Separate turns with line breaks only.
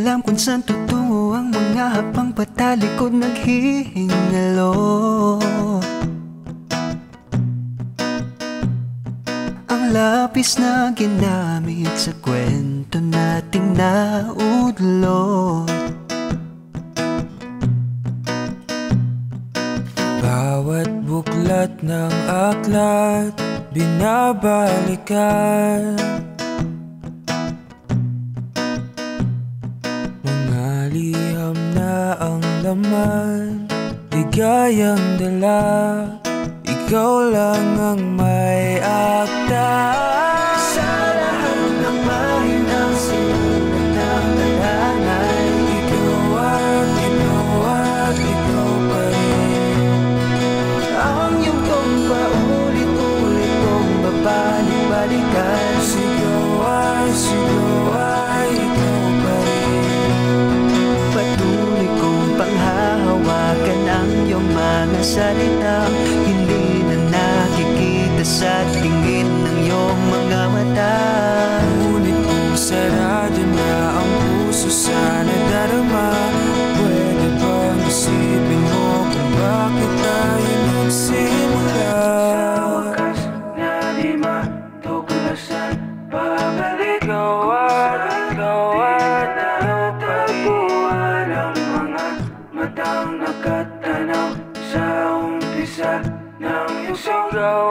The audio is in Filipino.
alam kung saan tutungo ang mga habang patalikod naghihingalo. Ang lapis na ginamit sa kwento nating naudlot.
Bawat buklat ng aklat binabalikan, mga liham na ang laman, ligayang dala, ikaw lang ang may akda.
Sa lahat ng mahinang sinulat ng talanay,
ikaw at ikaw pa rin.
ang iyong kong paulit-ulit kong babalik-balikan.
Sigaw ay ikaw pa rin.
Patuloy kong panghahawakan ang iyong mga salitang hindi na nakikita sa tingin ng iyong mga mata.
Ngunit kung sarado na ang puso sa nadarama, pwede bang isipin mo kung bakit tayo nagsimula? Sa wakas na di matuklasan, babalik ikaw at natagpuan ang mga matang nakatanaw sa umpisa ng iyong sigaw.